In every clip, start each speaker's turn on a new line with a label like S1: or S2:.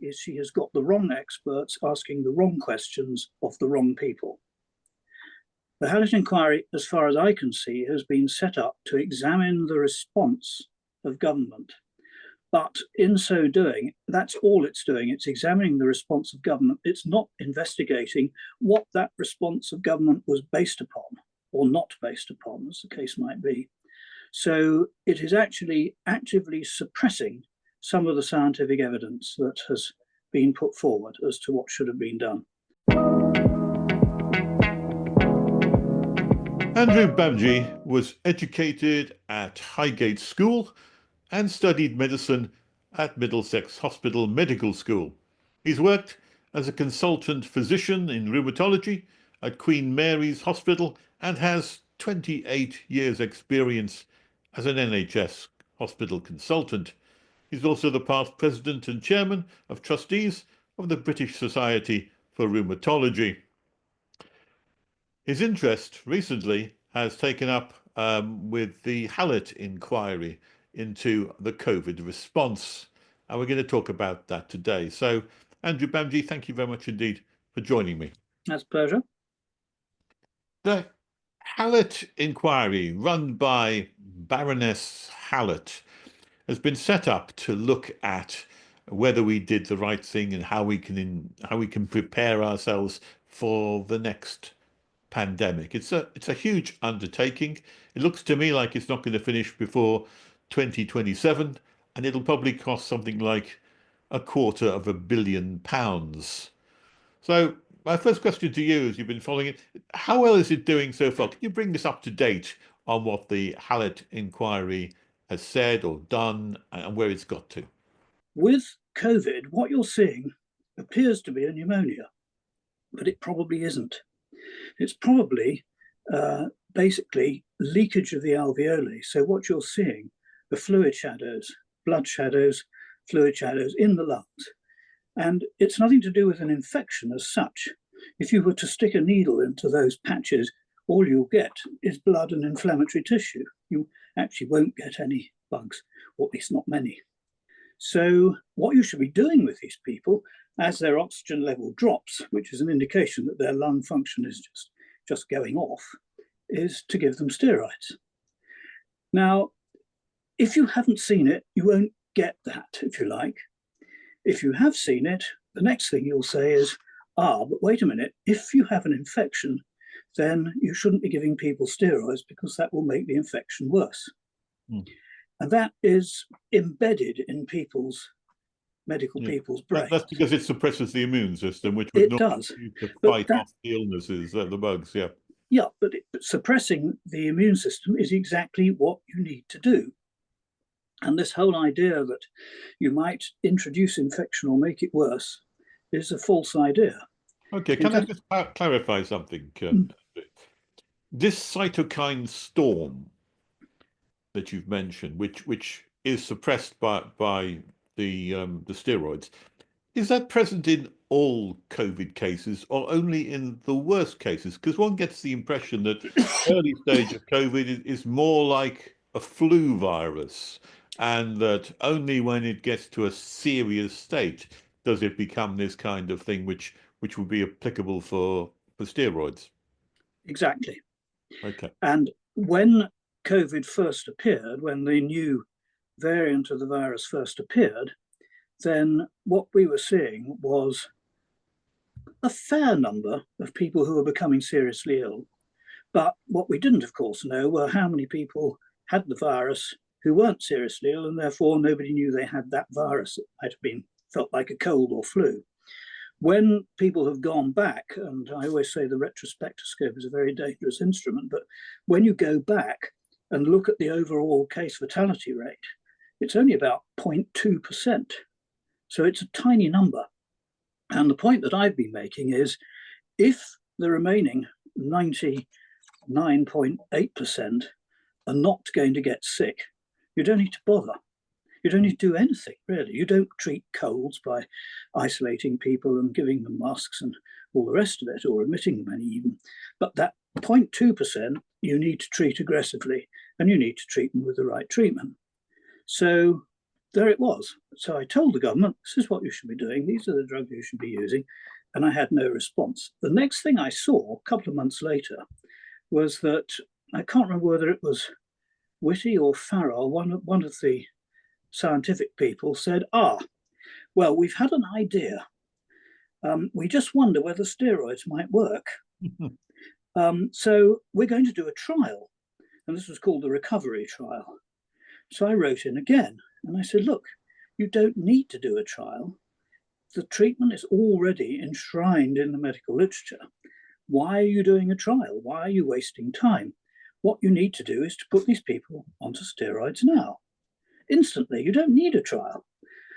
S1: is she has got the wrong experts asking the wrong questions of the wrong people. The Hallett Enquiry, as far as I can see, has been set up to examine the response of government. But in so doing, that's all it's doing. It's examining the response of government. It's not investigating what that response of government was based upon or not based upon, as the case might be. So it is actually actively suppressing some of the scientific evidence that has been put forward as to what should have been done.
S2: Andrew Bamji was educated at Highgate School and studied medicine at Middlesex Hospital Medical School. He's worked as a consultant physician in rheumatology at Queen Mary's Hospital and has 28 years' experience as an NHS hospital consultant. He's also the past president and chairman of Trustees of the British Society for Rheumatology. His interest recently has taken up with the Hallett Enquiry into the COVID response, and we're going to talk about that today. So, Andrew Bamji, thank you very much indeed for joining me.
S1: That's a pleasure.
S2: The Hallett Enquiry, run by Baroness Hallet, has been set up to look at whether we did the right thing and how we can prepare ourselves for the next pandemic. It's a huge undertaking. It looks to me like it's not going to finish before 2027, and it'll probably cost something like £250 million. So my first question to you, as you've been following it, how well is it doing so far? Can you bring us up to date on what the Hallett Enquiry has said or done and where it's got to?
S1: With COVID, what you're seeing appears to be a pneumonia, but it probably isn't. It's probably basically leakage of the alveoli. So what you're seeing are fluid shadows, blood shadows, fluid shadows in the lungs. And it's nothing to do with an infection as such. If you were to stick a needle into those patches, all you'll get is blood and inflammatory tissue. You actually won't get any bugs, or at least not many. So what you should be doing with these people, as their oxygen level drops, which is an indication that their lung function is just going off, is to give them steroids. Now, if you haven't seen it, you won't get that, if you like. If you have seen it, the next thing you'll say is, but wait a minute, if you have an infection, then you shouldn't be giving people steroids because that will make the infection worse. And that is embedded in medical people's brains.
S2: That's because it suppresses the immune system, which would not be to fight off the illnesses, the bugs,
S1: Yeah, but suppressing the immune system is exactly what you need to do. And this whole idea that you might introduce infection or make it worse is a false idea.
S2: Okay, can I just clarify something? This cytokine storm that you've mentioned, which is suppressed by the steroids, is that present in all COVID cases or only in the worst cases? Because one gets the impression that early stage of COVID is more like a flu virus, and that only when it gets to a serious state does it become this kind of thing which would be applicable for steroids.
S1: Exactly.
S2: Okay.
S1: And when COVID first appeared, when the new variant of the virus first appeared, then what we were seeing was a fair number of people who were becoming seriously ill. But what we didn't, of course, know were how many people had the virus who weren't seriously ill, and therefore nobody knew they had that virus. It might have felt like a cold or flu. When people have gone back, and I always say the retrospectoscope is a very dangerous instrument, but when you go back and look at the overall case fatality rate, it's only about 0.2%. So it's a tiny number. And the point that I've been making is if the remaining 99.8% are not going to get sick, you don't need to bother. You don't need to do anything, really. You don't treat colds by isolating people and giving them masks and all the rest of it, or admitting them any even. But that 0.2% you need to treat aggressively, and you need to treat them with the right treatment. So there it was. So I told the government, this is what you should be doing. These are the drugs you should be using. And I had no response. The next thing I saw a couple of months later was that, I can't remember whether it was Whitty or Farrell, one of the scientific people said, well, we've had an idea. We just wonder whether steroids might work. So we're going to do a trial. And this was called the recovery trial. So I wrote in again and I said, look, you don't need to do a trial. The treatment is already enshrined in the medical literature. Why are you doing a trial? Why are you wasting time? What you need to do is to put these people onto steroids now. Instantly, you don't need a trial.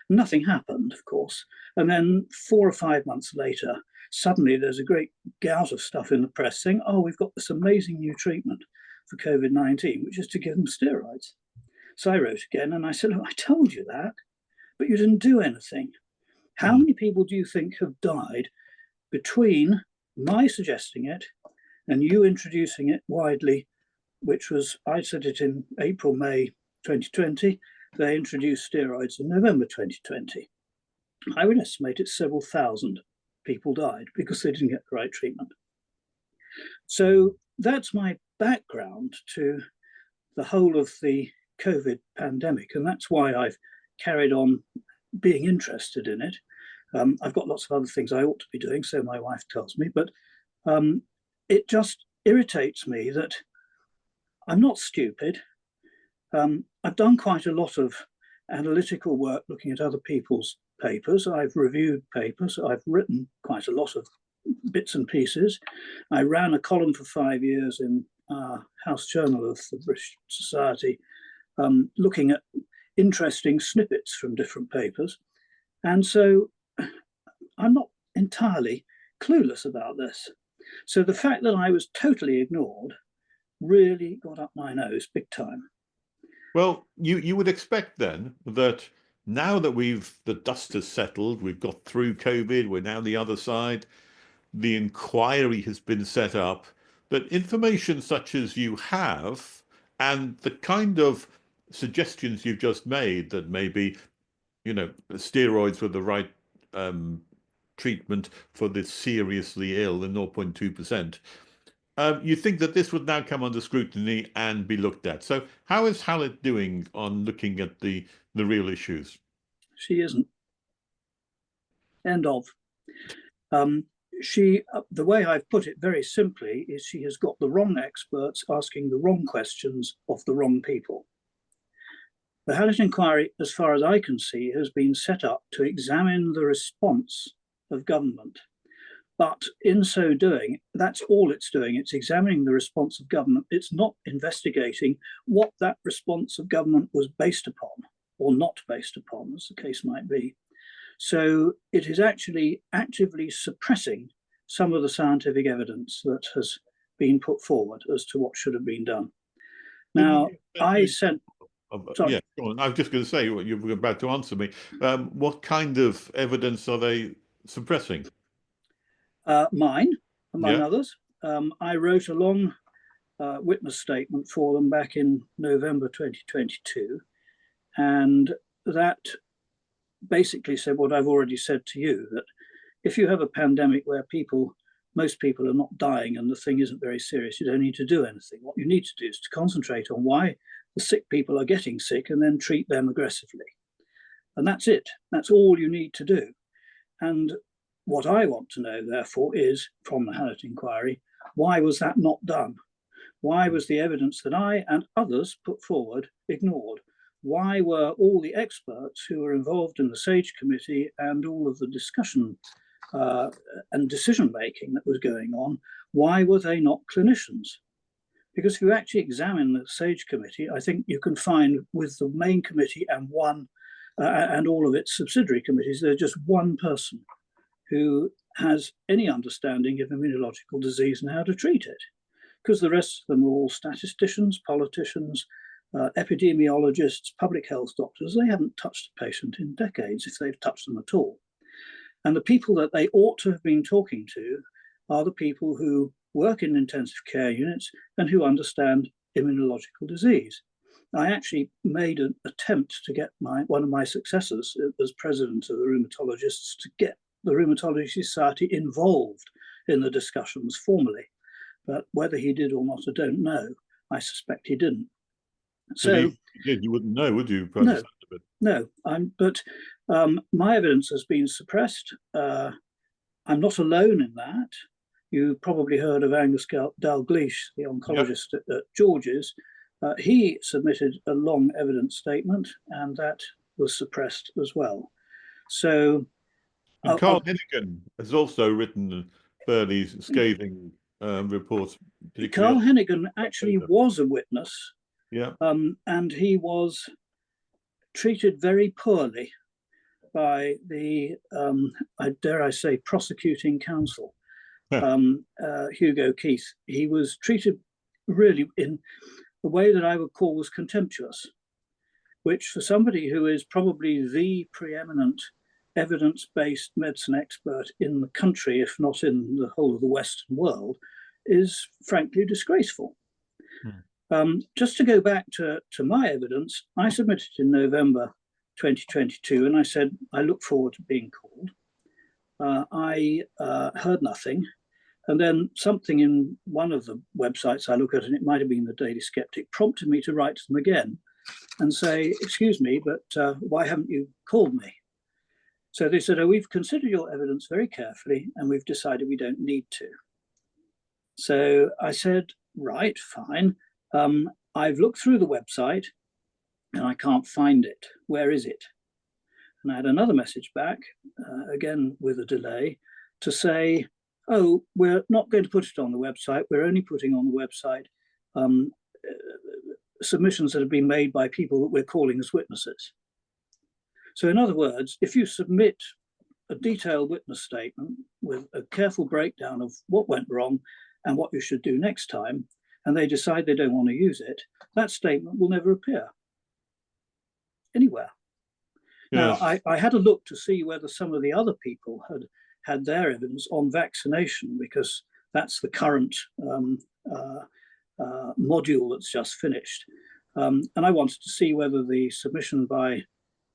S1: Nothing happened, of course. And then 4 or 5 months later, suddenly there's a great gout of stuff in the press saying, we've got this amazing new treatment for COVID-19, which is to give them steroids. So I wrote again and I said, I told you that, but you didn't do anything. How many people do you think have died between my suggesting it and you introducing it widely, which was, I said it in April, May 2020, they introduced steroids in November 2020. I would estimate it's several thousand people died because they didn't get the right treatment. So that's my background to the whole of the COVID pandemic, and that's why I've carried on being interested in it. I've got lots of other things I ought to be doing, so my wife tells me, but it just irritates me that I'm not stupid. I've done quite a lot of analytical work looking at other people's papers. I've reviewed papers. I've written quite a lot of bits and pieces. I ran a column for 5 years in House Journal of the British Society, looking at interesting snippets from different papers. And so I'm not entirely clueless about this. So the fact that I was totally ignored really got up my nose big time.
S2: Well, you would expect then that now that the dust has settled, we've got through COVID, we're now the other side, the inquiry has been set up, that information such as you have and the kind of suggestions you've just made that maybe, steroids were the right treatment for the seriously ill, the 0.2%. You think that this would now come under scrutiny and be looked at. So how is Hallett doing on looking at the real issues?
S1: She isn't. End of. The way I've put it very simply is she has got the wrong experts asking the wrong questions of the wrong people. The Hallett Enquiry, as far as I can see, has been set up to examine the response of government. But in so doing, that's all it's doing. It's examining the response of government. It's not investigating what that response of government was based upon or not based upon, as the case might be. So it is actually actively suppressing some of the scientific evidence that has been put forward as to what should have been done. Now, I sent...
S2: Sorry. Yeah, I was just going to say, you were about to answer me. What kind of evidence are they suppressing?
S1: Mine, among others. I wrote a long witness statement for them back in November 2022, and that basically said what I've already said to you, that if you have a pandemic where most people are not dying and the thing isn't very serious, you don't need to do anything. What you need to do is to concentrate on why the sick people are getting sick and then treat them aggressively. And that's it. That's all you need to do. And what I want to know, therefore, is from the Hallett Enquiry, why was that not done? Why was the evidence that I and others put forward ignored? Why were all the experts who were involved in the SAGE committee and all of the discussion and decision-making that was going on, why were they not clinicians? Because if you actually examine the SAGE committee, I think you can find with the main committee and and all of its subsidiary committees, there's just one person who has any understanding of immunological disease and how to treat it. Because the rest of them are all statisticians, politicians, epidemiologists, public health doctors. They haven't touched a patient in decades, if they've touched them at all. And the people that they ought to have been talking to are the people who work in intensive care units and who understand immunological disease. I actually made an attempt to get one of my successors as president of the rheumatologists to get the Rheumatology Society involved in the discussions formally. But whether he did or not, I don't know. I suspect he didn't. So
S2: if he did, you wouldn't know, would you?
S1: No. But my evidence has been suppressed. I'm not alone in that. You probably heard of Angus Dalgleish, the oncologist at George's. He submitted a long evidence statement, and that was suppressed as well. So,
S2: and Carl Hennigan has also written fairly scathing reports.
S1: Carl Hennigan actually was a witness, and he was treated very poorly by the, dare I say, prosecuting counsel, Hugo Keith. He was treated really in a way that I would call was contemptuous, which for somebody who is probably the preeminent evidence-based medicine expert in the country, if not in the whole of the Western world, is frankly disgraceful. Just to go back to my evidence, I submitted in November 2022, and I said, I look forward to being called. I heard nothing. And then something in one of the websites I look at, and it might have been the Daily Skeptic, prompted me to write to them again and say, excuse me, but why haven't you called me? So they said, oh, we've considered your evidence very carefully, and we've decided we don't need to. So I said, right, fine. I've looked through the website and I can't find it. Where is it? And I had another message back, again with a delay, to say, oh, we're not going to put it on the website. We're only putting on the website submissions that have been made by people that we're calling as witnesses. So in other words, if you submit a detailed witness statement with a careful breakdown of what went wrong and what you should do next time, and they decide they don't want to use it, that statement will never appear anywhere. Now, I had a look to see whether some of the other people had their evidence on vaccination, because that's the current module that's just finished. And I wanted to see whether the submission by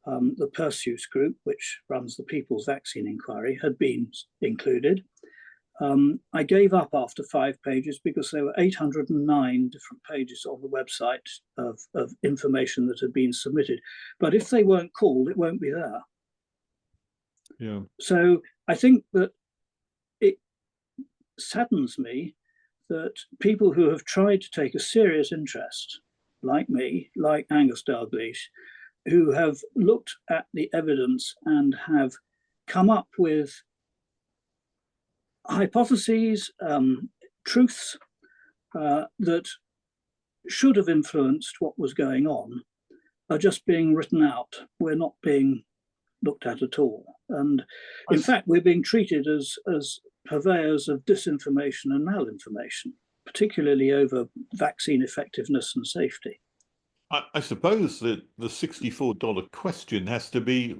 S1: the Perseus group, which runs the People's Vaccine Inquiry, had been included. I gave up after 5 pages because there were 809 different pages on the website of information that had been submitted. But if they weren't called, it won't be there.
S2: Yeah.
S1: So I think that it saddens me that people who have tried to take a serious interest, like me, like Angus Dalgleish, who have looked at the evidence and have come up with hypotheses, truths that should have influenced what was going on, are just being written out. We're not being looked at all. And in fact, we're being treated as purveyors of disinformation and malinformation, particularly over vaccine effectiveness and safety.
S2: I suppose that the $64 question has to be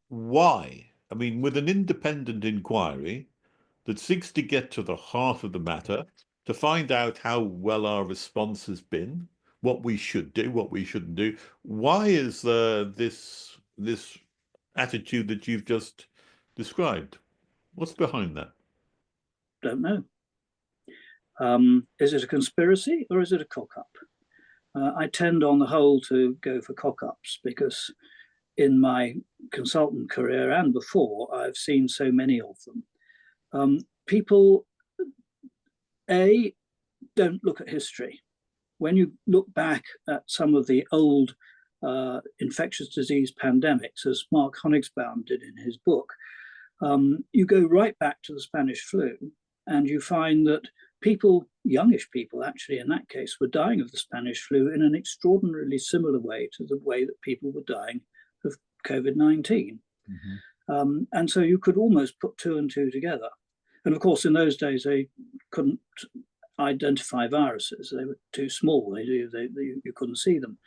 S2: why? I mean, with an independent inquiry that seeks to get to the heart of the matter, to find out how well our response has been, what we should do, what we shouldn't do, why is there this attitude that you've just described? What's behind that?
S1: Don't know. Is it a conspiracy or is it a cock-up? I tend on the whole to go for cock-ups because in my consultant career and before, I've seen so many of them. People, don't look at history. When you look back at some of the old infectious disease pandemics, as Mark Honigsbaum did in his book, you go right back to the Spanish flu, and you find that people, youngish people actually in that case, were dying of the Spanish flu in an extraordinarily similar way to the way that people were dying of COVID-19. Mm-hmm. And so you could almost put 2 and 2 together. And of course, in those days, they couldn't identify viruses. They were too small. You couldn't see them.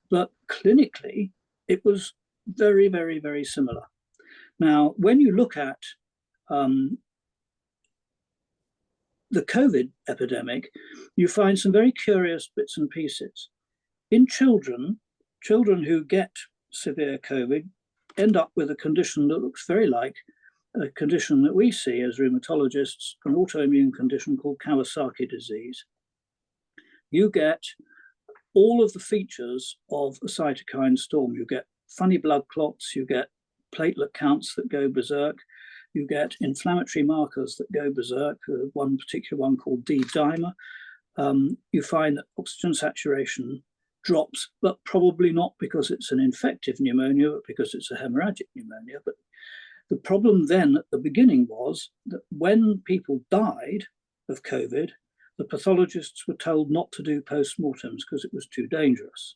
S1: But clinically, it was very, very, very similar. Now, when you look at the COVID epidemic, you find some very curious bits and pieces. in children who get severe COVID end up with a condition that looks very like a condition that we see as rheumatologists, an autoimmune condition called Kawasaki disease. You get all of the features of a cytokine storm. You get funny blood clots, you get platelet counts that go berserk, you get inflammatory markers that go berserk, one particular one called D-dimer. You find that oxygen saturation drops, but probably not because it's an infective pneumonia, but because it's a hemorrhagic pneumonia. But the problem then at the beginning was that when people died of COVID, the pathologists were told not to do post-mortems because it was too dangerous.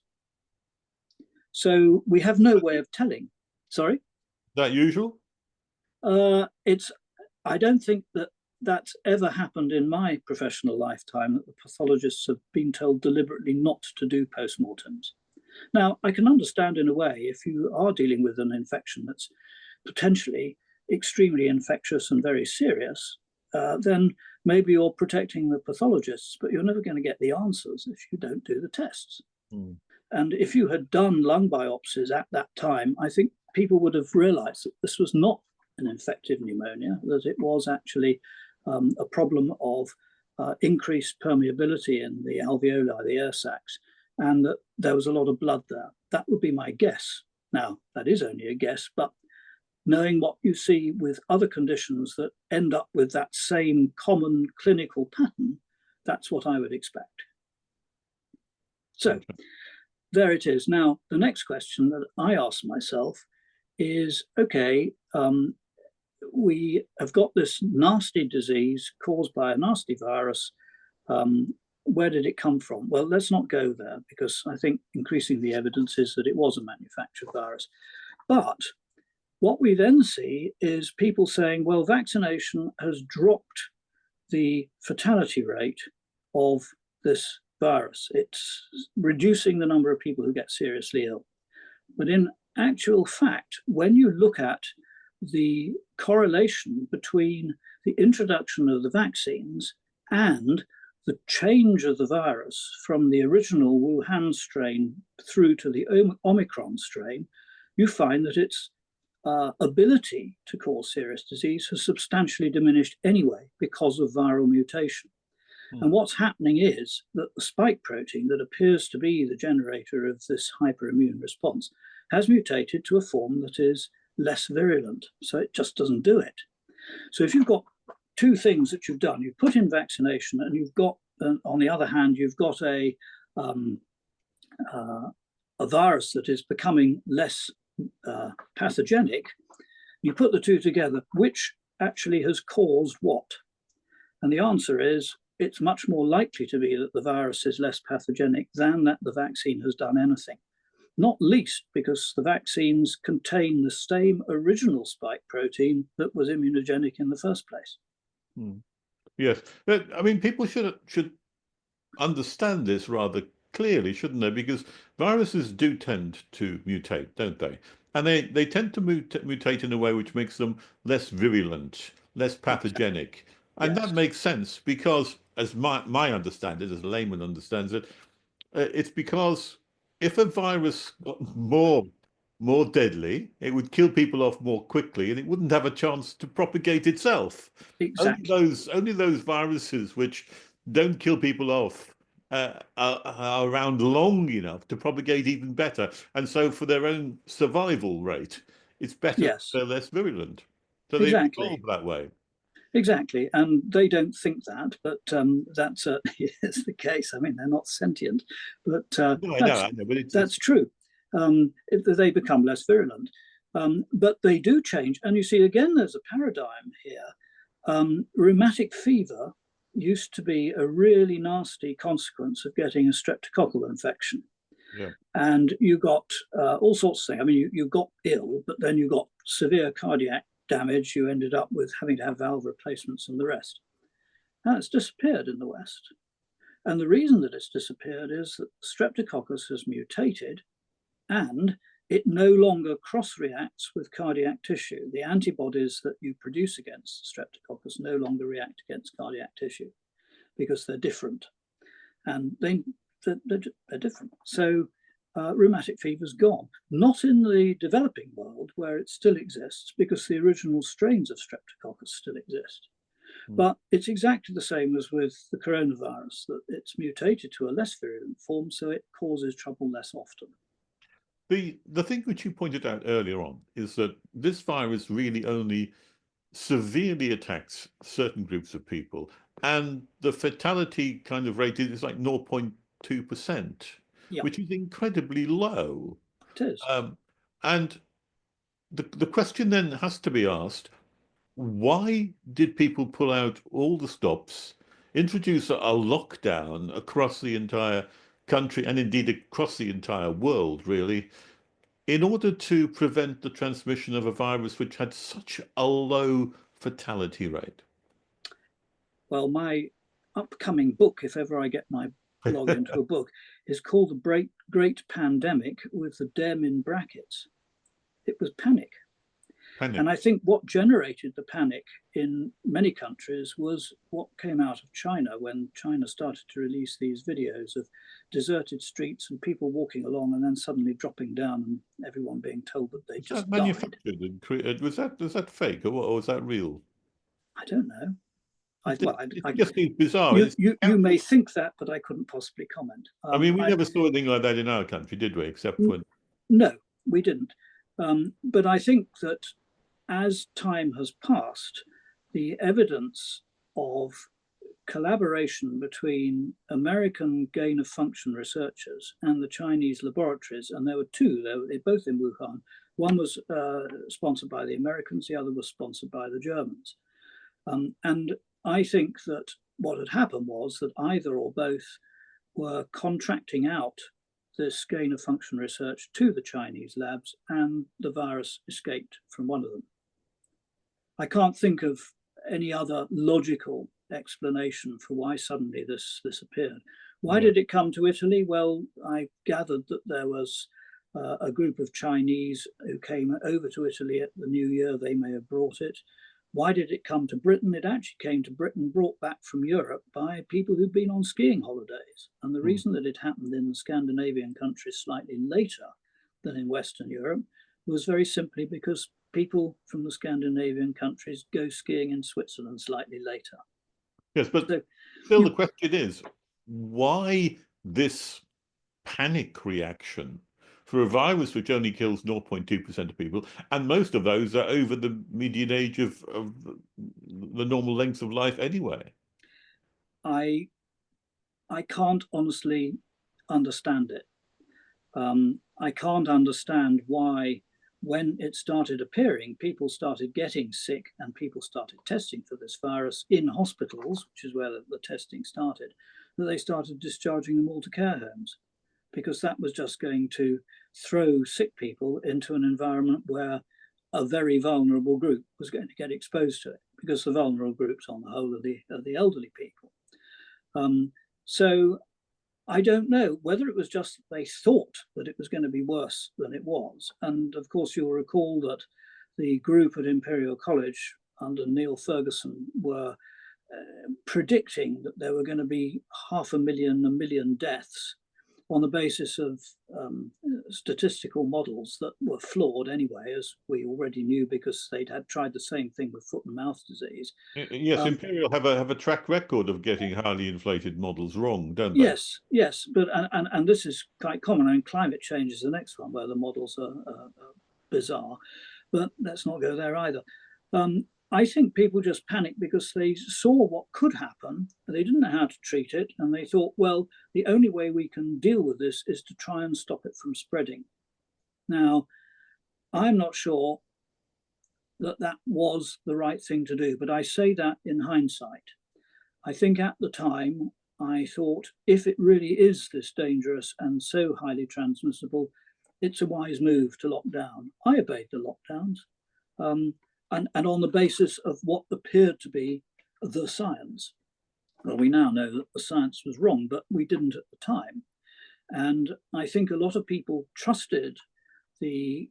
S1: So we have no way of telling. Sorry? Is
S2: that usual?
S1: I don't think that that's ever happened in my professional lifetime, that the pathologists have been told deliberately not to do post-mortems. Now, I can understand in a way, if you are dealing with an infection that's potentially extremely infectious and very serious, then maybe you're protecting the pathologists, but you're never going to get the answers if you don't do the tests. Mm. And if you had done lung biopsies at that time, I think people would have realized that this was not an infective pneumonia, that it was actually a problem of increased permeability in the alveoli, the air sacs, and that there was a lot of blood there. That would be my guess. Now, that is only a guess, but knowing what you see with other conditions that end up with that same common clinical pattern, that's what I would expect. So there it is. Now, the next question that I ask myself is, okay, we have got this nasty disease caused by a nasty virus. Where did it come from? Well, let's not go there, because I think increasingly the evidence is that it was a manufactured virus. But what we then see is people saying, well, vaccination has dropped the fatality rate of this virus. It's reducing the number of people who get seriously ill. But in actual fact, when you look at the correlation between the introduction of the vaccines and the change of the virus from the original Wuhan strain through to the Omicron strain, you find that its ability to cause serious disease has substantially diminished anyway because of viral mutation. And what's happening is that the spike protein that appears to be the generator of this hyperimmune response has mutated to a form that is less virulent, so it just doesn't do it. So if you've got two things that you've done, you've put in vaccination, and you've got, on the other hand, you've got a virus that is becoming less pathogenic, you put the two together, which actually has caused what? And the answer is, it's much more likely to be that the virus is less pathogenic than that the vaccine has done anything. Not least because the vaccines contain the same original spike protein that was immunogenic in the first place.
S2: Yes, I mean, people should understand this rather clearly, shouldn't they? Because viruses do tend to mutate, don't they? And they tend to mutate in a way which makes them less virulent, less pathogenic. And yes, that makes sense because, as my understanding, as a layman understands it, it's because if a virus got more deadly, it would kill people off more quickly, and it wouldn't have a chance to propagate itself.
S1: Exactly.
S2: Only those viruses which don't kill people off are around long enough to propagate even better. And so for their own survival rate, it's better if they're less virulent. So they evolve that way.
S1: Exactly, and they don't think that, but that certainly is the case. I mean, they're not sentient, but
S2: I know, but
S1: that's true. If they become less virulent, but they do change. And you see, again, there's a paradigm here. Rheumatic fever used to be a really nasty consequence of getting a streptococcal infection.
S2: Yeah.
S1: And you got all sorts of things. I mean, you got ill, but then you got severe cardiac damage. You ended up with having to have valve replacements and the rest. Now it's disappeared in the West. And the reason that it's disappeared is that Streptococcus has mutated and it no longer cross-reacts with cardiac tissue. The antibodies that you produce against Streptococcus no longer react against cardiac tissue because they're different. And they're different. So rheumatic fever's gone. Not in the developing world where it still exists, because the original strains of Streptococcus still exist. But it's exactly the same as with the coronavirus, that it's mutated to a less virulent form, so it causes trouble less often.
S2: The thing which you pointed out earlier on is that this virus really only severely attacks certain groups of people, and the fatality kind of rate is like 0.2%,
S1: Yeah,
S2: which is incredibly low.
S1: it is.
S2: And the question then has to be asked, why did people pull out all the stops, introduce a lockdown across the entire country and indeed across the entire world, really, in order to prevent the transmission of a virus which had such a low fatality rate?
S1: Well, my upcoming book, if ever I get my blog into a book, is called The Great Pandemic, with the DEM in brackets. It was panic.
S2: Panic.
S1: And I think what generated the panic in many countries was what came out of China, when China started to release these videos of deserted streets and people walking along and then suddenly dropping down and everyone being told that they just died.
S2: Manufactured and created? Was that fake, or was that real?
S1: I don't know.
S2: It just seems bizarre.
S1: You may think that, but I couldn't possibly comment.
S2: I mean, we never saw anything like that in our country, did we? Except when...
S1: No, we didn't. But I think that as time has passed, the evidence of collaboration between American gain-of-function researchers and the Chinese laboratories, and there were two, they both in Wuhan. One was sponsored by the Americans, the other was sponsored by the Germans. And I think that what had happened was that either or both were contracting out this gain-of-function research to the Chinese labs, and the virus escaped from one of them. I can't think of any other logical explanation for why suddenly this appeared. Why did it come to Italy? Well, I gathered that there was a group of Chinese who came over to Italy at the New Year. They may have brought it. Why did it come to Britain? It actually came to Britain brought back from Europe by people who'd been on skiing holidays. And the reason that it happened in the Scandinavian countries slightly later than in Western Europe was very simply because people from the Scandinavian countries go skiing in Switzerland slightly later.
S2: Yes, but still the question is, why this panic reaction for a virus which only kills 0.2% of people, and most of those are over the median age of the normal length of life anyway?
S1: I can't honestly understand it. I can't understand why, when it started appearing, people started getting sick and people started testing for this virus in hospitals, which is where the testing started, that they started discharging them all to care homes, because that was just going to throw sick people into an environment where a very vulnerable group was going to get exposed to it, because the vulnerable groups on the whole are the elderly people. So I don't know whether it was just that they thought that it was going to be worse than it was. And of course, you'll recall that the group at Imperial College under Neil Ferguson were predicting that there were going to be 500,000, 1 million deaths on the basis of statistical models that were flawed anyway, as we already knew, because they'd had tried the same thing with foot and mouth disease.
S2: Yes, Imperial have a track record of getting highly inflated models wrong, don't they?
S1: Yes, but and this is quite common. I mean, climate change is the next one where the models are bizarre, but let's not go there either. I think people just panicked because they saw what could happen, and they didn't know how to treat it, and they thought, well, the only way we can deal with this is to try and stop it from spreading. Now, I'm not sure that that was the right thing to do, but I say that in hindsight. I think at the time, I thought, if it really is this dangerous and so highly transmissible, it's a wise move to lock down. I obeyed the lockdowns. And on the basis of what appeared to be the science. Well, we now know that the science was wrong, but we didn't at the time. And I think a lot of people trusted the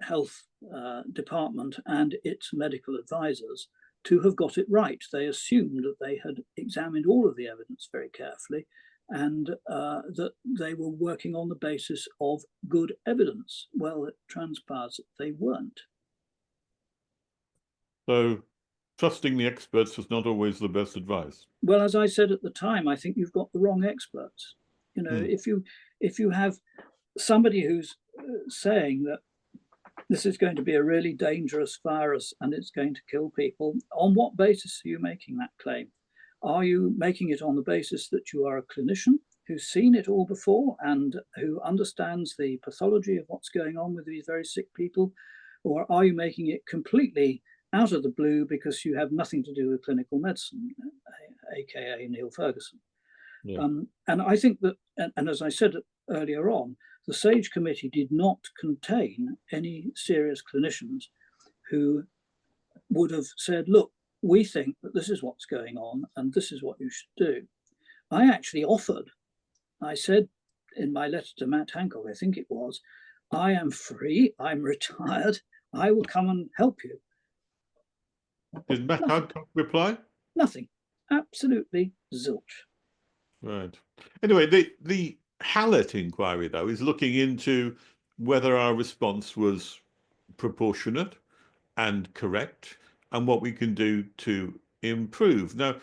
S1: health department and its medical advisors to have got it right. They assumed that they had examined all of the evidence very carefully and that they were working on the basis of good evidence. Well, it transpires that they weren't.
S2: So trusting the experts is not always the best advice.
S1: Well, as I said at the time, I think you've got the wrong experts. You know, if you have somebody who's saying that this is going to be a really dangerous virus and it's going to kill people, on what basis are you making that claim? Are you making it on the basis that you are a clinician who's seen it all before and who understands the pathology of what's going on with these very sick people? Or are you making it completely out of the blue because you have nothing to do with clinical medicine, aka Neil Ferguson?
S2: Yeah.
S1: And I think that, and as I said earlier on, the SAGE committee did not contain any serious clinicians who would have said, look, we think that this is what's going on and this is what you should do. I actually offered, I said in my letter to Matt Hancock, I think it was, I am free, I'm retired, I will come and help you.
S2: Did Matt Hancock reply?
S1: Nothing. Absolutely zilch.
S2: Right. Anyway, the Hallett Enquiry, though, is looking into whether our response was proportionate and correct and what we can do to improve. Now,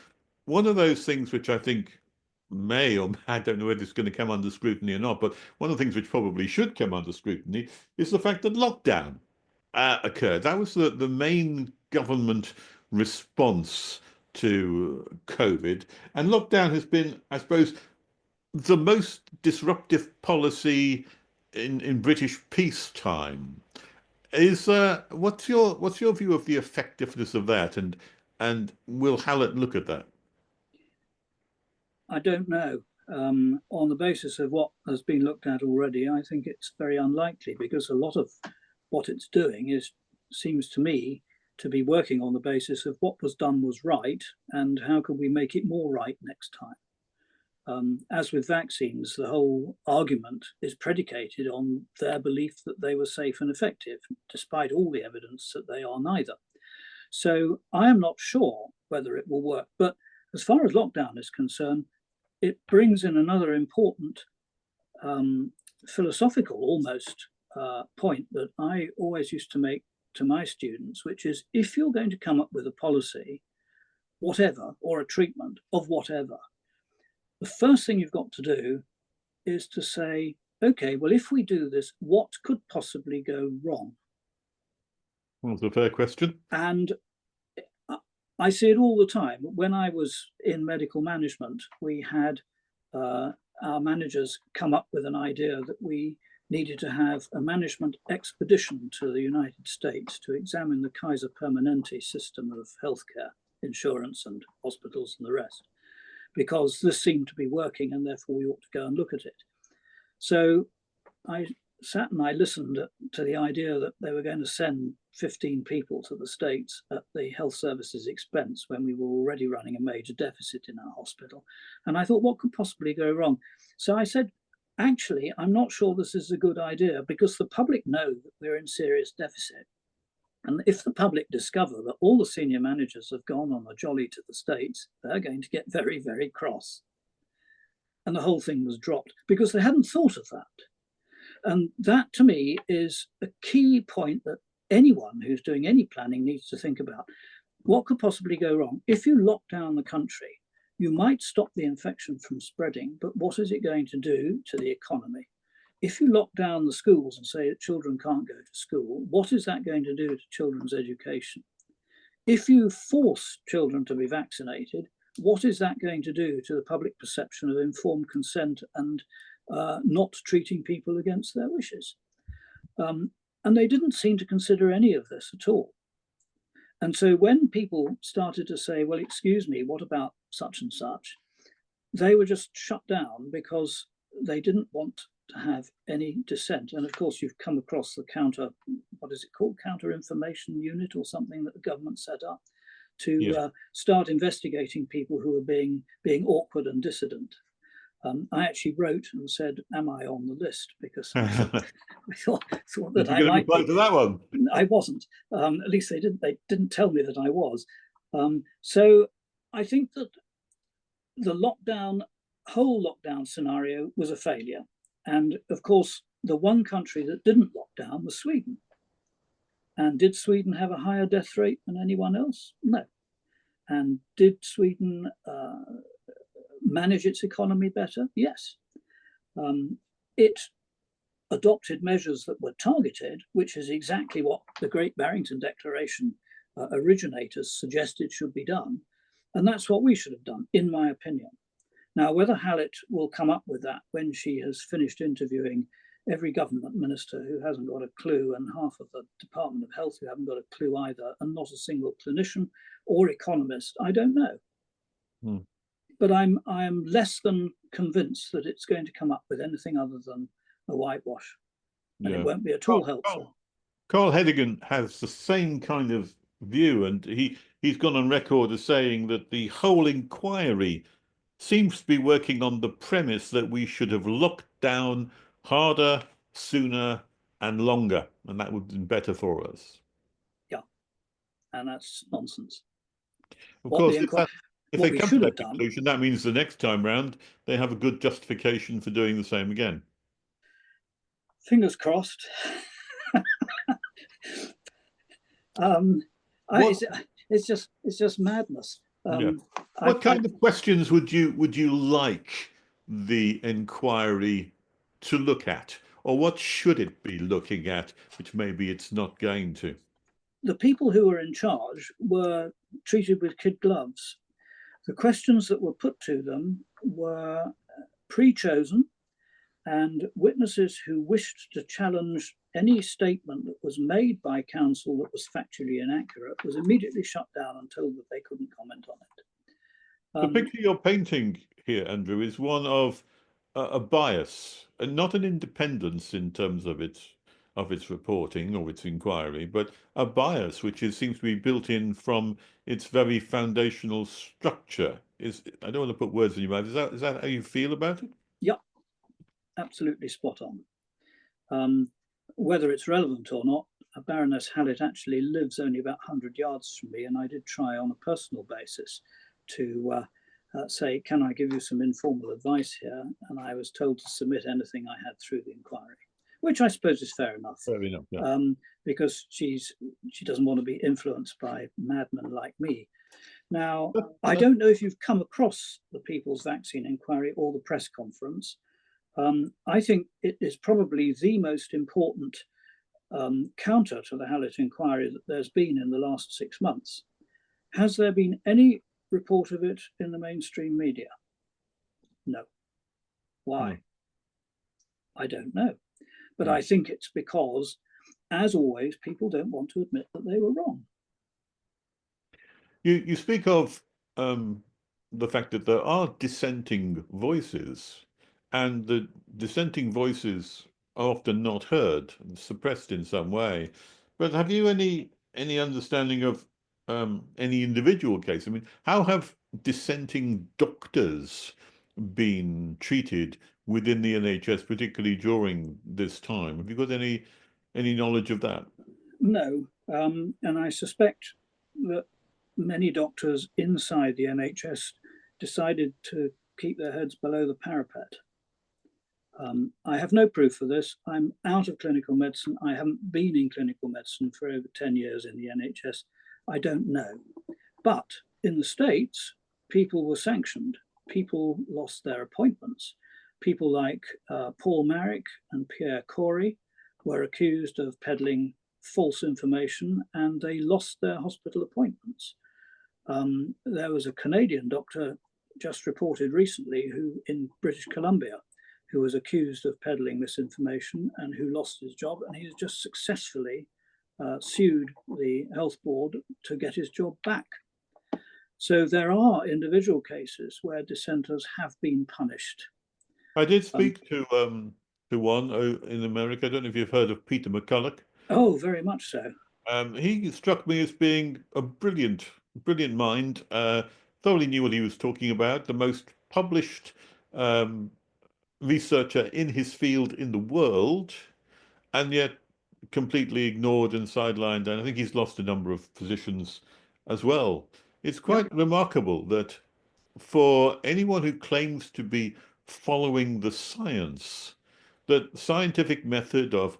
S2: one of those things which I think may, or I don't know whether it's going to come under scrutiny or not, but one of the things which probably should come under scrutiny is the fact that lockdown occurred. That was the main government response to COVID. And lockdown has been, I suppose, the most disruptive policy in British peacetime. Is what's your view of the effectiveness of that, and will Hallett look at that?
S1: I don't know. On the basis of what has been looked at already, I think it's very unlikely, because a lot of what it's doing seems to me to be working on the basis of what was done was right and how can we make it more right next time. As with vaccines, the whole argument is predicated on their belief that they were safe and effective, despite all the evidence that they are neither. So I am not sure whether it will work. But as far as lockdown is concerned, it brings in another important philosophical almost point that I always used to make to my students, which is, if you're going to come up with a policy, whatever, or a treatment of whatever, the first thing you've got to do is to say, okay, well, if we do this, what could possibly go wrong?
S2: Well, that's a fair question.
S1: And I see it all the time. When I was in medical management, we had our managers come up with an idea that we needed to have a management expedition to the United States to examine the Kaiser Permanente system of healthcare, insurance and hospitals and the rest, because this seemed to be working and therefore we ought to go and look at it. So I sat and I listened to the idea that they were going to send 15 people to the States at the health services expense when we were already running a major deficit in our hospital. And I thought, what could possibly go wrong? So I said, actually, I'm not sure this is a good idea, because the public know that we're in serious deficit. And if the public discover that all the senior managers have gone on a jolly to the States, they're going to get very, very cross. And the whole thing was dropped because they hadn't thought of that. And that, to me, is a key point that anyone who's doing any planning needs to think about. What could possibly go wrong? If you lock down the country, you might stop the infection from spreading, but what is it going to do to the economy? If you lock down the schools and say that children can't go to school, what is that going to do to children's education? If you force children to be vaccinated, what is that going to do to the public perception of informed consent and not treating people against their wishes? And they didn't seem to consider any of this at all. And so when people started to say, well, excuse me, what about such and such? They were just shut down because they didn't want to have any dissent. And of course, you've come across the what is it called? Counter Information Unit or something that the government set up to start investigating people who are being awkward and dissident. I actually wrote and said, am I on the list? Because I thought that I might be.
S2: To that one?
S1: I wasn't. At least they didn't tell me that I was. So I think that the lockdown whole lockdown scenario was a failure. And of course, the one country that didn't lock down was Sweden. And did Sweden have a higher death rate than anyone else? No. And did Sweden manage its economy better? Yes. It adopted measures that were targeted, which is exactly what the Great Barrington Declaration originators suggested should be done. And that's what we should have done, in my opinion. Now, whether Hallett will come up with that when she has finished interviewing every government minister who hasn't got a clue, and half of the Department of Health who haven't got a clue either, and not a single clinician or economist, I don't know. But I am less than convinced that it's going to come up with anything other than a whitewash. And it won't be at all helpful.
S2: Carl Hennigan has the same kind of view, and he's gone on record as saying that the whole inquiry seems to be working on the premise that we should have locked down harder, sooner, and longer, and that would have been better for us.
S1: Yeah, and that's nonsense.
S2: Of course, if they come to that conclusion, that means the next time round they have a good justification for doing the same again.
S1: Fingers crossed. It's just madness.
S2: What kind of questions would you like the inquiry to look at, or what should it be looking at, which maybe it's not going to?
S1: The people who were in charge were treated with kid gloves. The questions that were put to them were pre-chosen, and witnesses who wished to challenge any statement that was made by counsel that was factually inaccurate was immediately shut down and told that they couldn't comment on it.
S2: The picture you're painting here, Andrew, is one of a bias, and not an independence in terms of its reporting or its inquiry, but a bias which seems to be built in from its very foundational structure. I don't want to put words in your mouth. Is that how you feel about it?
S1: Yep, absolutely spot on. Whether it's relevant or not, Baroness Hallet actually lives only about 100 yards from me, and I did try on a personal basis to say, can I give you some informal advice here? And I was told to submit anything I had through the inquiry, which I suppose is fair enough.
S2: Fair enough, yeah.
S1: Because she doesn't want to be influenced by madmen like me. Now, I don't know if you've come across the People's Vaccine Inquiry or the press conference. I think it is probably the most important counter to the Hallett Enquiry that there's been in the last 6 months. Has there been any report of it in the mainstream media? No. Why? I don't know. But I think it's because, as always, people don't want to admit that they were wrong.
S2: You speak of the fact that there are dissenting voices, and the dissenting voices are often not heard and suppressed in some way. But have you any understanding of any individual case? I mean, how have dissenting doctors been treated within the NHS, particularly during this time? Have you got any knowledge of that?
S1: No, and I suspect that many doctors inside the NHS decided to keep their heads below the parapet. I have no proof for this. I'm out of clinical medicine. I haven't been in clinical medicine for over 10 years in the NHS. I don't know. But in the States, people were sanctioned. People lost their appointments. People like Paul Marrick and Pierre Corey were accused of peddling false information, and they lost their hospital appointments. There was a Canadian doctor just reported recently who in British Columbia who was accused of peddling misinformation and who lost his job, and he has just successfully sued the health board to get his job back. So there are individual cases where dissenters have been punished.
S2: I did speak to one in America. I don't know if you've heard of Peter McCulloch.
S1: Oh, very much so.
S2: He struck me as being a brilliant mind. Thoroughly knew what he was talking about. The most published researcher in his field in the world, and yet completely ignored and sidelined. And I think he's lost a number of positions as well. It's quite remarkable that for anyone who claims to be following the science, the scientific method of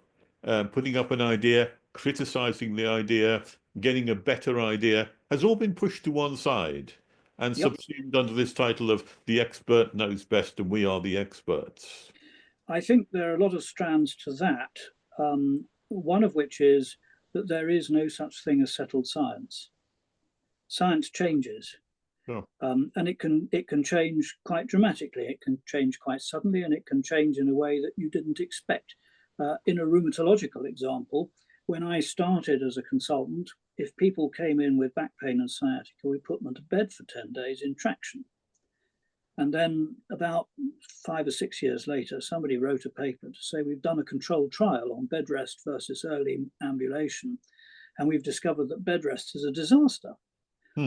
S2: putting up an idea, criticizing the idea, getting a better idea, has all been pushed to one side and
S1: Yep.
S2: subsumed under this title of the expert knows best and we are the experts.
S1: I think there are a lot of strands to that. One of which is that there is no such thing as settled science. Science changes.
S2: Oh.
S1: And it can change quite dramatically. It can change quite suddenly, and it can change in a way that you didn't expect. In a rheumatological example, when I started as a consultant, if people came in with back pain and sciatica, we put them to bed for 10 days in traction. And then about 5 or 6 years later, somebody wrote a paper to say we've done a controlled trial on bed rest versus early ambulation, and we've discovered that bed rest is a disaster.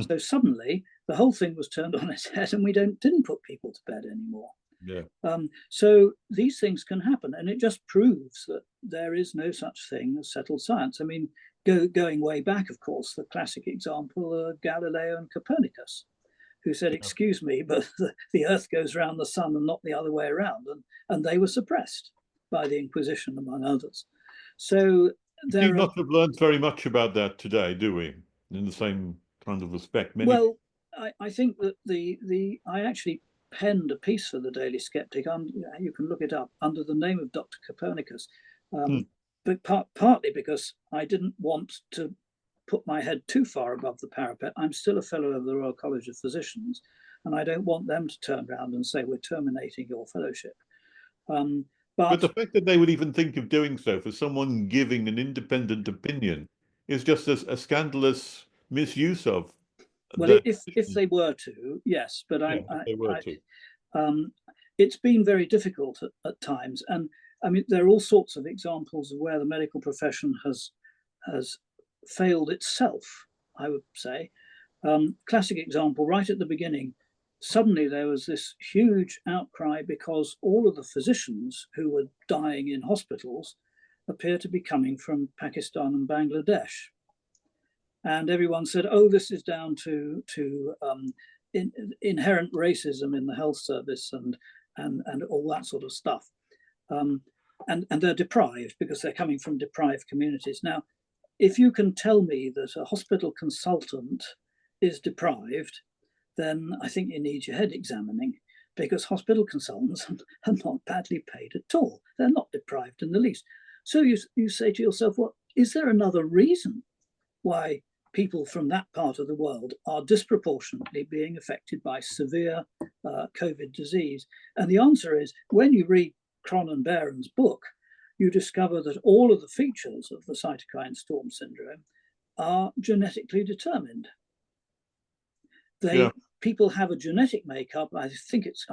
S1: So suddenly the whole thing was turned on its head, and we didn't put people to bed anymore.
S2: Yeah.
S1: So these things can happen, and it just proves that there is no such thing as settled science. I mean, going way back, of course, the classic example of Galileo and Copernicus, who said, "Excuse me, but the Earth goes around the sun and not the other way around," and they were suppressed by the Inquisition, among others. So
S2: we do not have learned very much about that today, do we? In the same kind of respect.
S1: Well, I think that I actually penned a piece for the Daily Sceptic. You can look it up under the name of Dr. Copernicus, but partly because I didn't want to put my head too far above the parapet. I'm still a fellow of the Royal College of Physicians, and I don't want them to turn around and say we're terminating your fellowship.
S2: But the fact that they would even think of doing so for someone giving an independent opinion is just a scandalous misuse of.
S1: Well, if they were to, yes, but it's been very difficult at times, and I mean there are all sorts of examples of where the medical profession has failed itself. I would say, classic example right at the beginning. Suddenly there was this huge outcry because all of the physicians who were dying in hospitals appear to be coming from Pakistan and Bangladesh. And everyone said, "Oh, this is down to inherent racism in the health service and all that sort of stuff." And they're deprived because they're coming from deprived communities. Now, if you can tell me that a hospital consultant is deprived, then I think you need your head examining, because hospital consultants are not badly paid at all. They're not deprived in the least. So you say to yourself, well, is there another reason why people from that part of the world are disproportionately being affected by severe COVID disease? And the answer is, when you read Cron and Barron's book, you discover that all of the features of the cytokine storm syndrome are genetically determined. People have a genetic makeup. I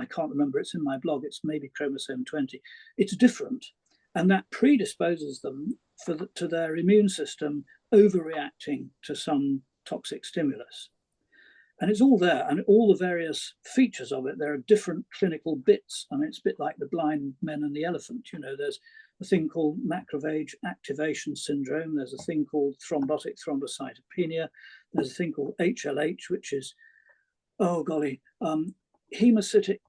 S1: can't remember, it's in my blog, it's maybe chromosome 20. It's different. And that predisposes them to their immune system overreacting to some toxic stimulus. And it's all there, and all the various features of it, there are different clinical bits. I mean, it's a bit like the blind men and the elephant. You know, there's a thing called macrophage activation syndrome. There's a thing called thrombotic thrombocytopenia. There's a thing called HLH, which is, oh golly, hemocytic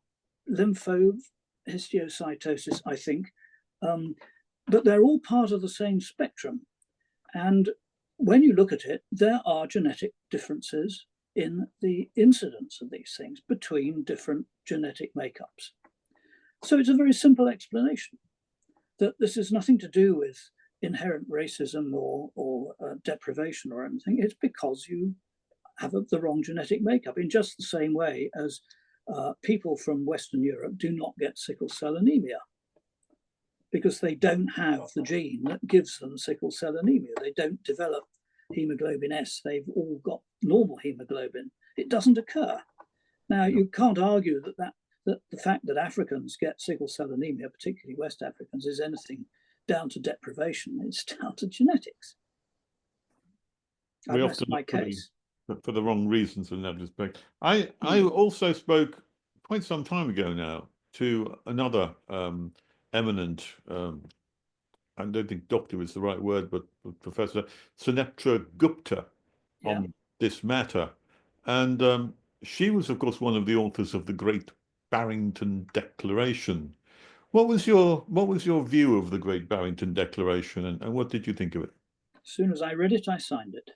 S1: lymphohistiocytosis, I think. But they're all part of the same spectrum. And when you look at it, there are genetic differences in the incidence of these things between different genetic makeups. So it's a very simple explanation that this has nothing to do with inherent racism or deprivation or anything. It's because you have the wrong genetic makeup, in just the same way as people from Western Europe do not get sickle cell anemia, because they don't have the gene that gives them sickle cell anemia. They don't develop hemoglobin S. They've all got normal hemoglobin. It doesn't occur. Now, you can't argue that the fact that Africans get sickle cell anemia, particularly West Africans, is anything down to deprivation. It's down to genetics.
S2: We often my case. For the wrong reasons in that respect. I also spoke quite some time ago now to another eminent, I don't think doctor is the right word, but Professor Sunetra Gupta on this matter. And she was, of course, one of the authors of the Great Barrington Declaration. What was your view of the Great Barrington Declaration, and what did you think of it?
S1: As soon as I read it, I signed it.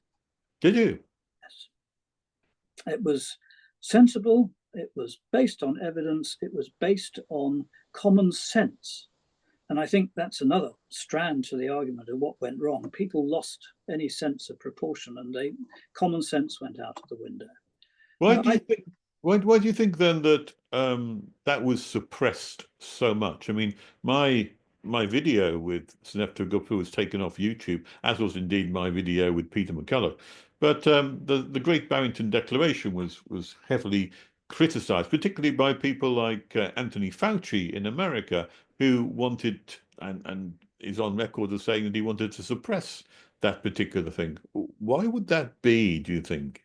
S2: Did you?
S1: Yes. It was sensible. It was based on evidence. It was based on common sense. And I think that's another strand to the argument of what went wrong. People lost any sense of proportion, and common sense went out of the window.
S2: Why do you think? Why do you think then that that was suppressed so much? I mean, my video with Senator Gupta was taken off YouTube, as was indeed my video with Peter McCullough. But the Great Barrington Declaration was heavily criticised, particularly by people like Anthony Fauci in America, who wanted and is on record as saying that he wanted to suppress that particular thing. Why would that be, do you think?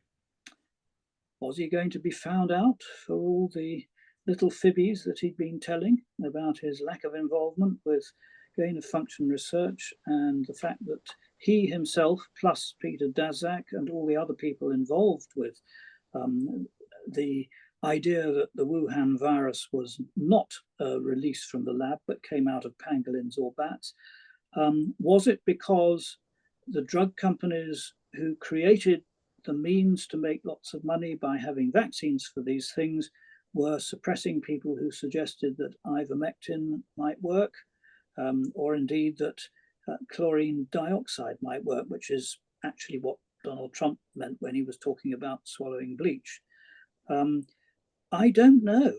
S1: Was he going to be found out for all the little fibbies that he'd been telling about his lack of involvement with gain of function research and the fact that he himself, plus Peter Daszak and all the other people involved with the idea that the Wuhan virus was not released from the lab but came out of pangolins or bats? Was it because the drug companies who created the means to make lots of money by having vaccines for these things were suppressing people who suggested that ivermectin might work, or indeed that chlorine dioxide might work, which is actually what Donald Trump meant when he was talking about swallowing bleach? I don't know.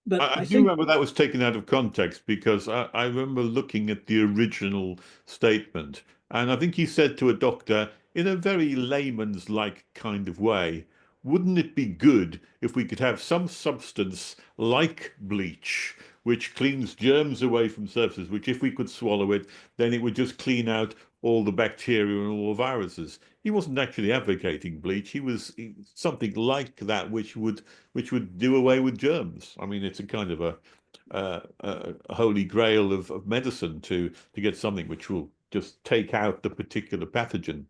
S1: But
S2: I do remember that was taken out of context, because I remember looking at the original statement, and I think he said to a doctor in a very layman's-like kind of way, wouldn't it be good if we could have some substance like bleach, which cleans germs away from surfaces, which if we could swallow it, then it would just clean out all the bacteria and all the viruses. He wasn't actually advocating bleach. He was something like that, which would do away with germs. I mean, it's a kind of a holy grail of medicine to get something which will just take out the particular pathogen.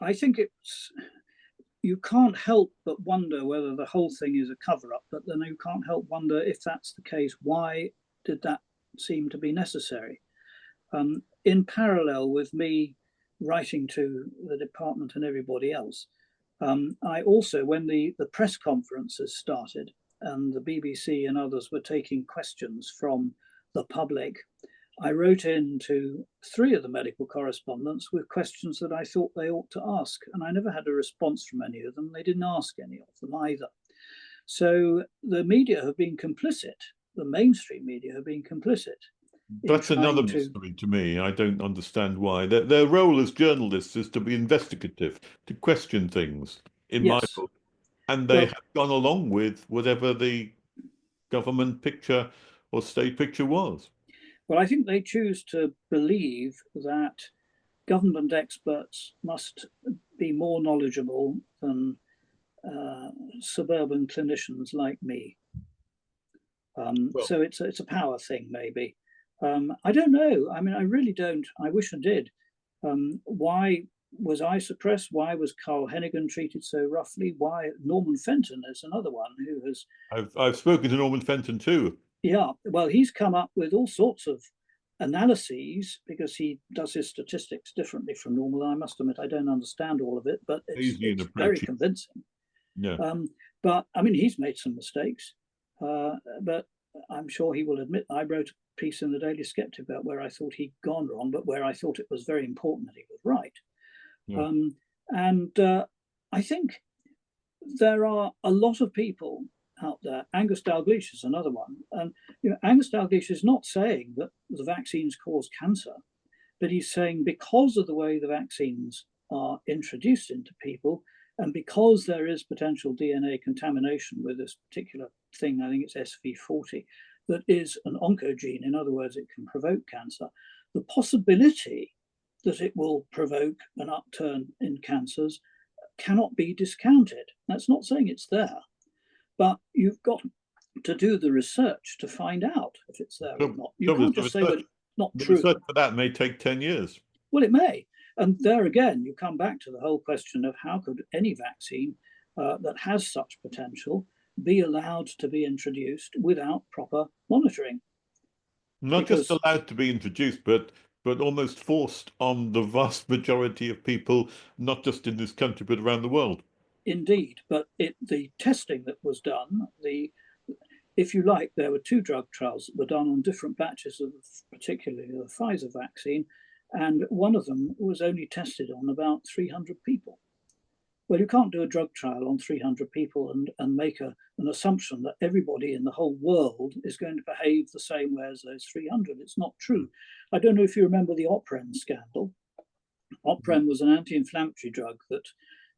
S1: I think you can't help but wonder whether the whole thing is a cover-up, but then you can't help wonder, if that's the case, why did that seem to be necessary? In parallel with me writing to the department and everybody else, I also, when the press conferences started and the BBC and others were taking questions from the public, I wrote in to 3 of the medical correspondents with questions that I thought they ought to ask. And I never had a response from any of them. They didn't ask any of them either. So the media have been complicit. The mainstream media have been complicit.
S2: That's another mystery to me. I don't understand why. Their role as journalists is to be investigative, to question things, in my book. And they have gone along with whatever the government picture or state picture was.
S1: Well, I think they choose to believe that government experts must be more knowledgeable than suburban clinicians like me. So it's a power thing, maybe. I don't know. I mean, I really don't. I wish I did. Why was I suppressed? Why was Carl Hennigan treated so roughly? Why Norman Fenton is another one who has.
S2: I've spoken to Norman Fenton too.
S1: Yeah, well, he's come up with all sorts of analyses because he does his statistics differently from normal. I must admit, I don't understand all of it, but it's very convincing.
S2: Yeah.
S1: But I mean, he's made some mistakes, but I'm sure he will admit. I wrote a piece in the Daily Sceptic about where I thought he'd gone wrong, but where I thought it was very important that he was right. Yeah. I think there are a lot of people out there. Angus Dalgleish is another one. And Angus Dalgleish is not saying that the vaccines cause cancer, but he's saying because of the way the vaccines are introduced into people, and because there is potential DNA contamination with this particular thing, I think it's SV40, that is an oncogene, in other words, it can provoke cancer, the possibility that it will provoke an upturn in cancers cannot be discounted. That's not saying it's there, but you've got to do the research to find out if it's there or not. You can't just say that it's not true.
S2: The research for that may take 10 years.
S1: Well, it may. And there again, you come back to the whole question of how could any vaccine that has such potential be allowed to be introduced without proper monitoring.
S2: Not just allowed to be introduced, but almost forced on the vast majority of people, not just in this country, but around the world.
S1: Indeed, but the testing that was done, if you like, there were 2 drug trials that were done on different batches of particularly the Pfizer vaccine, and one of them was only tested on about 300 people. Well, you can't do a drug trial on 300 people and make an assumption that everybody in the whole world is going to behave the same way as those 300. It's not true. I don't know if you remember the Opren scandal. Opren was an anti-inflammatory drug that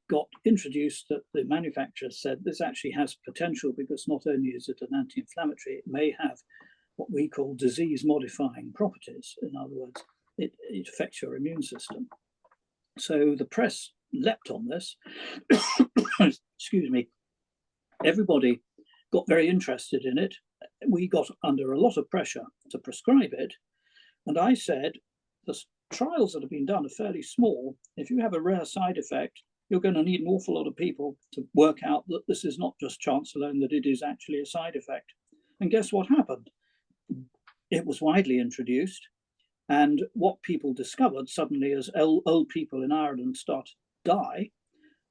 S1: got introduced, that the manufacturer said this actually has potential because not only is it an anti-inflammatory, it may have what we call disease-modifying properties. In other words, it affects your immune system. So the press leapt on this. Excuse me. Everybody got very interested in it. We got under a lot of pressure to prescribe it. And I said, the trials that have been done are fairly small. If you have a rare side effect, you're going to need an awful lot of people to work out that this is not just chance alone, that it is actually a side effect. And guess what happened? It was widely introduced. And what people discovered suddenly as old people in Ireland start to die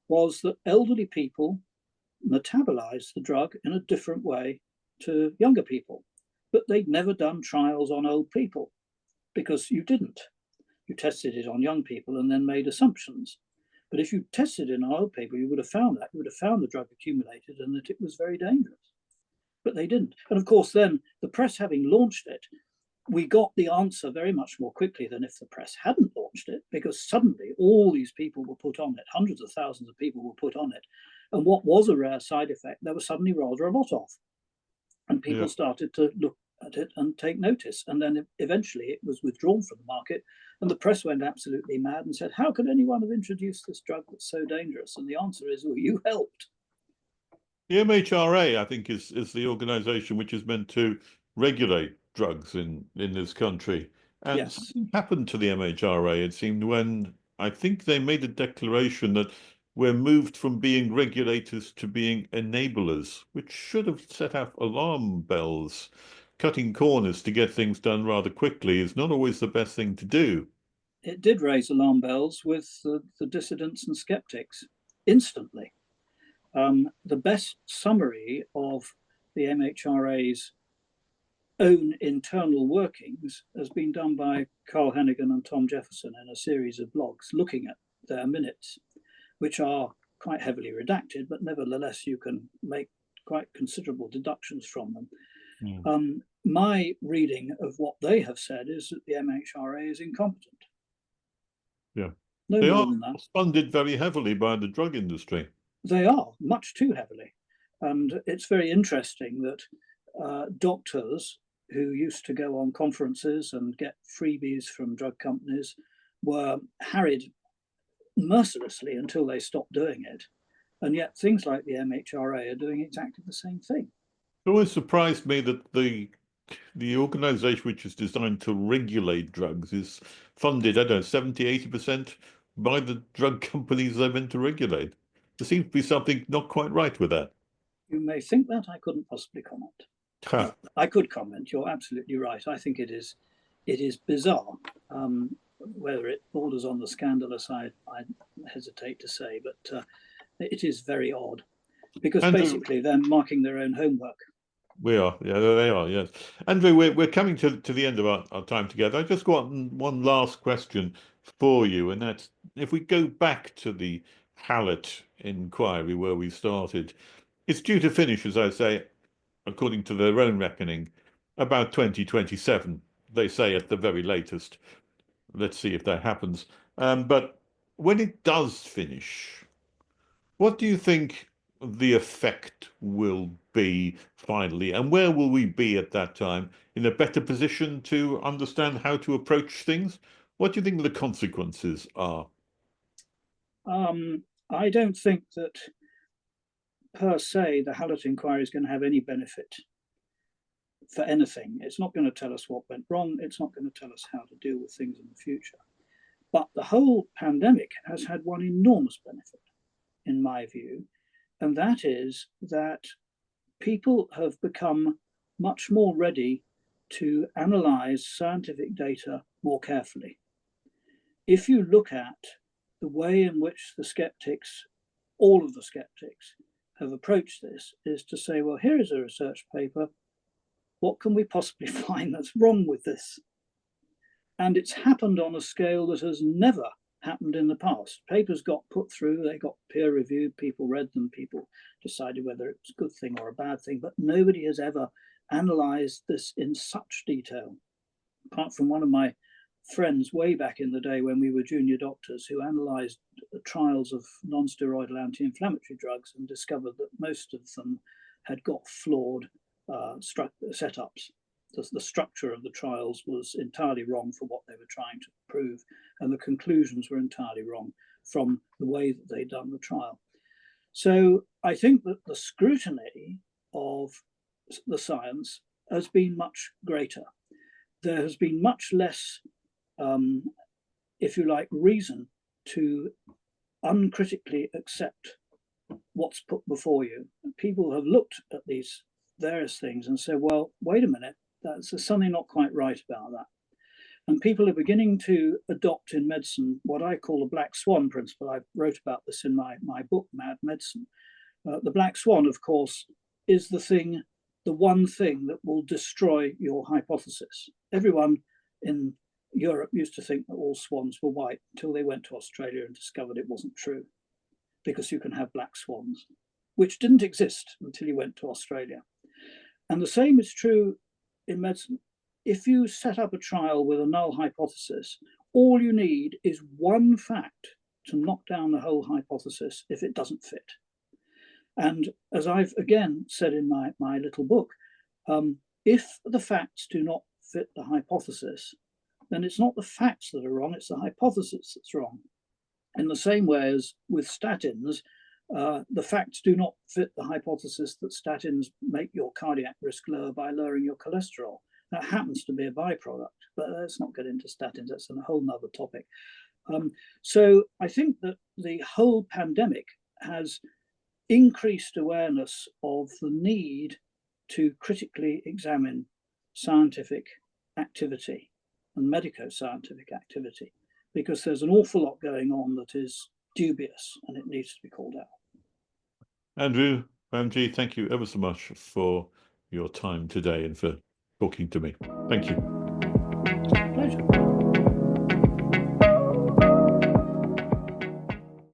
S1: was that elderly people metabolize the drug in a different way to younger people. But they'd never done trials on old people because you didn't. You tested it on young people and then made assumptions. But if you tested it on old people, you would have found that. You would have found the drug accumulated and that it was very dangerous. But they didn't. And of course, then the press having launched it, we got the answer very much more quickly than if the press hadn't launched it, because suddenly all these people were put on it. Hundreds of thousands of people were put on it. And what was a rare side effect, there was suddenly rather a lot of. And people started to look at it and take notice. And then eventually it was withdrawn from the market. And the press went absolutely mad and said, how could anyone have introduced this drug that's so dangerous? And the answer is, well, you helped.
S2: The MHRA, I think, is the organization which is meant to regulate drugs in this country. And
S1: Yes.
S2: something happened to the MHRA, it seemed, when I think they made a declaration that we're moved from being regulators to being enablers, which should have set off alarm bells. Cutting corners to get things done rather quickly is not always the best thing to do.
S1: It did raise alarm bells with the dissidents and skeptics instantly. The best summary of the MHRA's own internal workings has been done by Carl Hennigan and Tom Jefferson in a series of blogs looking at their minutes, which are quite heavily redacted, but nevertheless you can make quite considerable deductions from them. My reading of what they have said is that the MHRA is incompetent.
S2: Yeah.
S1: No
S2: they
S1: more
S2: are
S1: than that.
S2: Funded very heavily by the drug industry.
S1: They are, much too heavily. And it's very interesting that doctors who used to go on conferences and get freebies from drug companies were harried mercilessly until they stopped doing it. And yet things like the MHRA are doing exactly the same thing.
S2: It always surprised me that the organization which is designed to regulate drugs is funded, I don't know, 70, 80% by the drug companies they're meant to regulate. There seems to be something not quite right with that.
S1: You may think that. I couldn't possibly comment. I could comment. You're absolutely right. I think it is bizarre. Whether it borders on the scandalous, I hesitate to say, but it is very odd because
S2: Andrew,
S1: basically they're marking their own homework.
S2: We are, yeah, they are, yes. Andrew, we're coming to the end of our time together. I just got one last question for you, and that's if we go back to the Hallett Enquiry where we started, it's due to finish, as I say, according to their own reckoning, about 2027, they say at the very latest. Let's see if that happens. But when it does finish, what do you think the effect will be finally, and where will we be at that time? In a better position to understand how to approach things? What do you think the consequences are?
S1: I don't think that per se the Hallett Enquiry is going to have any benefit for anything. It's not going to tell us what went wrong. It's not going to tell us how to deal with things in the future. But the whole pandemic has had one enormous benefit, in my view, And that is that people have become much more ready to analyze scientific data more carefully. If you look at the way in which the skeptics, all of the skeptics, have approached this, is to say, well, here is a research paper. What can we possibly find that's wrong with this? And it's happened on a scale that has never happened in the past. Papers got put through, they got peer reviewed, people read them, people decided whether it's a good thing or a bad thing, but nobody has ever analyzed this in such detail, apart from one of my friends way back in the day when we were junior doctors, who analysed the trials of non-steroidal anti-inflammatory drugs and discovered that most of them had got flawed setups. The structure of the trials was entirely wrong for what they were trying to prove, and the conclusions were entirely wrong from the way that they'd done the trial. So I think that the scrutiny of the science has been much greater. There has been much less, if you like, reason to uncritically accept what's put before you. People have looked at these various things and said, well, wait a minute, there's something not quite right about that. And people are beginning to adopt in medicine what I call the black swan principle. I wrote about this in my book, Mad Medicine. The black swan, of course, is the one thing that will destroy your hypothesis. Everyone in Europe used to think that all swans were white until they went to Australia and discovered it wasn't true, because you can have black swans, which didn't exist until you went to Australia. And the same is true in medicine. If you set up a trial with a null hypothesis, all you need is one fact to knock down the whole hypothesis if it doesn't fit. And as I've again said in my little book, if the facts do not fit the hypothesis, then it's not the facts that are wrong, it's the hypothesis that's wrong. In the same way as with statins, the facts do not fit the hypothesis that statins make your cardiac risk lower by lowering your cholesterol. That happens to be a byproduct, but let's not get into statins, that's a whole nother topic. So I think that the whole pandemic has increased awareness of the need to critically examine scientific activity and medico-scientific activity, because there's an awful lot going on that is dubious and it needs to be called out.
S2: Andrew, Bamji, thank you ever so much for your time today and for talking to me. Thank you.
S1: Pleasure.